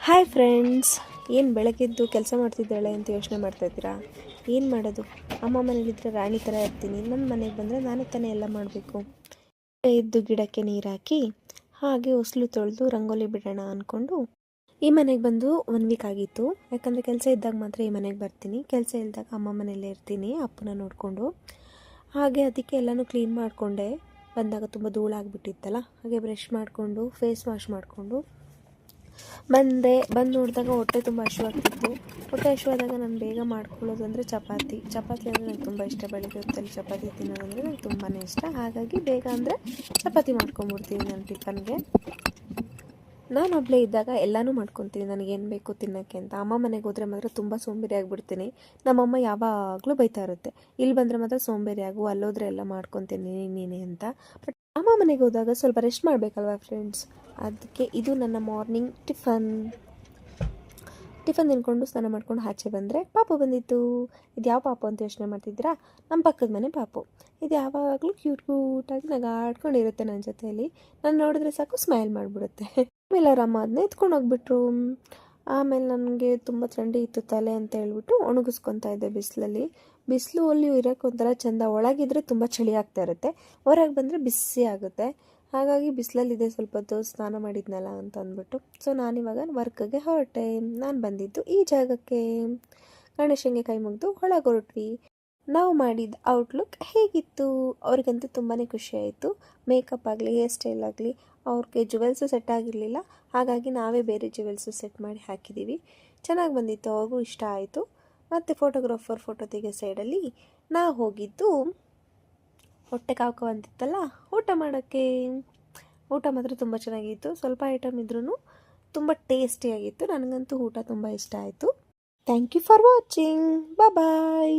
Hi friends, ಏನು ಬೆಳಗ್ಗೆದ್ದು ಕೆಲಸ ಮಾಡ್ತಿದ್ದಾಳೆ ಅಂತ ಯೋಚನೆ ಮಾಡ್ತಾಯಿದ್ದೀರಾ? ಏನು ಮಾಡೋದು, ಅಮ್ಮ ಮನೇಲಿದ್ದರೆ ರಾಣಿ ಥರ ಇರ್ತೀನಿ, ನನ್ನ ಮನೆಗೆ ಬಂದರೆ ನಾನೇ ತಾನೇ ಎಲ್ಲ ಮಾಡಬೇಕು. ಎದ್ದು ಗಿಡಕ್ಕೆ ನೀರು ಹಾಕಿ ಹಾಗೆ ಹೊಸಲು ತೊಳೆದು ರಂಗೋಲಿ ಬಿಡೋಣ ಅಂದ್ಕೊಂಡು ಈ ಮನೆಗೆ ಬಂದು 1 ವೀಕ್ ಆಗಿತ್ತು. ಯಾಕಂದರೆ ಕೆಲಸ ಇದ್ದಾಗ ಮಾತ್ರ ಈ ಮನೆಗೆ ಬರ್ತೀನಿ, ಕೆಲಸ ಇಲ್ದಾಗ ಅಮ್ಮ ಮನೆಯಲ್ಲೇ ಇರ್ತೀನಿ ಅಪ್ಪನ ನೋಡಿಕೊಂಡು. ಹಾಗೆ ಅದಕ್ಕೆ ಎಲ್ಲನೂ ಕ್ಲೀನ್ ಮಾಡಿಕೊಂಡೆ. ಬಂದಾಗ ತುಂಬ ಧೂಳಾಗ್ಬಿಟ್ಟಿತ್ತಲ್ಲ, ಹಾಗೆ ಬ್ರಷ್ ಮಾಡಿಕೊಂಡು ಫೇಸ್ ವಾಶ್ ಮಾಡಿಕೊಂಡು ಬಂದು ನೋಡಿದಾಗ ಹೊಟ್ಟೆ ತುಂಬ ಹಸಿವಾಗ್ತಿತ್ತು. ಹೊಟ್ಟೆ ಹಸಿವಾದಾಗ ನಾನು ಬೇಗ ಮಾಡ್ಕೊಳ್ಳೋದು ಅಂದರೆ ಚಪಾತಿ ಅಂದರೆ ನಂಗೆ ತುಂಬ ಇಷ್ಟ. ಬೆಳಗ್ಗೆ ಹೊತ್ತಲ್ಲಿ ಚಪಾತಿ ತಿನ್ನೋದಂದರೆ ನಂಗೆ ತುಂಬಾ ಇಷ್ಟ. ಹಾಗಾಗಿ ಬೇಗ ಅಂದರೆ ಚಪಾತಿ ಮಾಡ್ಕೊಂಬಿಡ್ತೀನಿ ನಾನು ಟಿಫನ್ಗೆ. ನಾನು ಒಬ್ಬಳೇ ಇದ್ದಾಗ ಎಲ್ಲನೂ ಮಾಡ್ಕೊತೀನಿ, ನನಗೇನು ಬೇಕು ತಿನ್ನೋಕ್ಕೆ ಅಂತ. ಅಮ್ಮ ಮನೆಗೆ ಹೋದರೆ ಮಾತ್ರ ತುಂಬ ಸೋಂಬೇರಿ ಆಗಿಬಿಡ್ತೀನಿ. ನಮ್ಮಮ್ಮ ಯಾವಾಗಲೂ ಬೈತಾ ಇರುತ್ತೆ, ಇಲ್ಲಿ ಬಂದರೆ ಮಾತ್ರ ಸೋಂಬೇರಿ ಆಗು, ಅಲ್ಲೋದ್ರೆ ಎಲ್ಲ ಮಾಡ್ಕೊತೀನಿ ನೀನೇ ಅಂತ. ಬಟ್ ಅಮ್ಮ ಮನೆಗೆ ಹೋದಾಗ ಸ್ವಲ್ಪ ರೆಸ್ಟ್ ಮಾಡಬೇಕಲ್ವ ಫ್ರೆಂಡ್ಸ್. ಅದಕ್ಕೆ ಇದು ನನ್ನ ಮಾರ್ನಿಂಗ್ ಟಿಫನ್ ತಿನ್ಕೊಂಡು ಸ್ನಾನ ಮಾಡ್ಕೊಂಡು ಆಚೆ ಬಂದರೆ ಪಾಪು ಬಂದಿತ್ತು. ಇದು ಯಾವ ಪಾಪು ಅಂತ ಯೋಚನೆ ಮಾಡ್ತಿದ್ದೀರಾ? ನಮ್ಮ ಪಕ್ಕದ ಮನೆ ಪಾಪು. ಇದು ಯಾವಾಗಲೂ ಕ್ಯೂಟಾಗಿ ನಗಾಡ್ಕೊಂಡಿರುತ್ತೆ ನನ್ನ ಜೊತೆಯಲ್ಲಿ. ನಾನು ನೋಡಿದ್ರೆ ಸಾಕು ಸ್ಮೈಲ್ ಮಾಡಿಬಿಡುತ್ತೆ. ಆಮೇಲೆ ಅವ್ರ ಅಮ್ಮ ಅದನ್ನ ಎತ್ಕೊಂಡು ಹೋಗ್ಬಿಟ್ರು. ಆಮೇಲೆ ನನಗೆ ತುಂಬ ಥಂಡಿ ಇತ್ತು ತಲೆ ಅಂತ ಹೇಳ್ಬಿಟ್ಟು ಒಣಗಿಸ್ಕೊತಾ ಇದ್ದೆ ಬಿಸಿಲಲ್ಲಿ. ಬಿಸಿಲು ಅಲ್ಲಿ ಇರೋಕ್ಕೆ ಒಂಥರ ಚೆಂದ. ಒಳಗಿದ್ರೆ ತುಂಬ ಚಳಿ ಆಗ್ತಾ ಇರುತ್ತೆ, ಹೊರಗೆ ಬಂದರೆ ಬಿಸಿ ಆಗುತ್ತೆ. ಹಾಗಾಗಿ ಬಿಸಿಲಲ್ಲಿದೆ ಸ್ವಲ್ಪ ಹೊತ್ತು ಸ್ನಾನ ಮಾಡಿದ್ನಲ್ಲ ಅಂತ ಅಂದ್ಬಿಟ್ಟು ನಾನಿವಾಗ ವರ್ಕ್ಗೆ ಹೊರಟೆ. ನಾನು ಬಂದಿದ್ದು ಈ ಜಾಗಕ್ಕೆ. ಗಣೇಶನಿಗೆ ಕೈ ಮುಗಿದು ಒಳಗೆ ಹೊರಟ್ವಿ. ನಾವು ಮಾಡಿದ ಔಟ್ಲುಕ್ ಹೇಗಿತ್ತು? ಅವ್ರಿಗಂತೂ ತುಂಬಾ ಖುಷಿ ಆಯಿತು. ಮೇಕಪ್ ಆಗಲಿ, ಹೇರ್ ಸ್ಟೈಲ್ ಆಗಲಿ, ಅವ್ರಿಗೆ ಜುವೆಲ್ಸು ಸೆಟ್ ಆಗಿರಲಿಲ್ಲ. ಹಾಗಾಗಿ ನಾವೇ ಬೇರೆ ಜುವೆಲ್ಸು ಸೆಟ್ ಮಾಡಿ ಹಾಕಿದ್ದೀವಿ. ಚೆನ್ನಾಗಿ ಬಂದಿತ್ತು, ಅವ್ರಿಗೂ ಇಷ್ಟ ಆಯಿತು. ಮತ್ತು ಫೋಟೋಗ್ರಾಫರ್ ಫೋಟೋ ತೆಗೆಯೋ ಸೈಡಲ್ಲಿ ನಾವು ಹೋಗಿದ್ದು ಹೊಟ್ಟೆ ಕಾವು ಅಂತಿತ್ತಲ್ಲ, ಊಟ ಮಾಡೋಕ್ಕೆ. ಊಟ ಮಾತ್ರ ತುಂಬ ಚೆನ್ನಾಗಿತ್ತು. ಸ್ವಲ್ಪ ಐಟಮ್ ಇದ್ರೂ ತುಂಬ ಟೇಸ್ಟಿಯಾಗಿತ್ತು. ನನಗಂತೂ ಊಟ ತುಂಬ ಇಷ್ಟ ಆಯಿತು. Thank you for watching. Bye.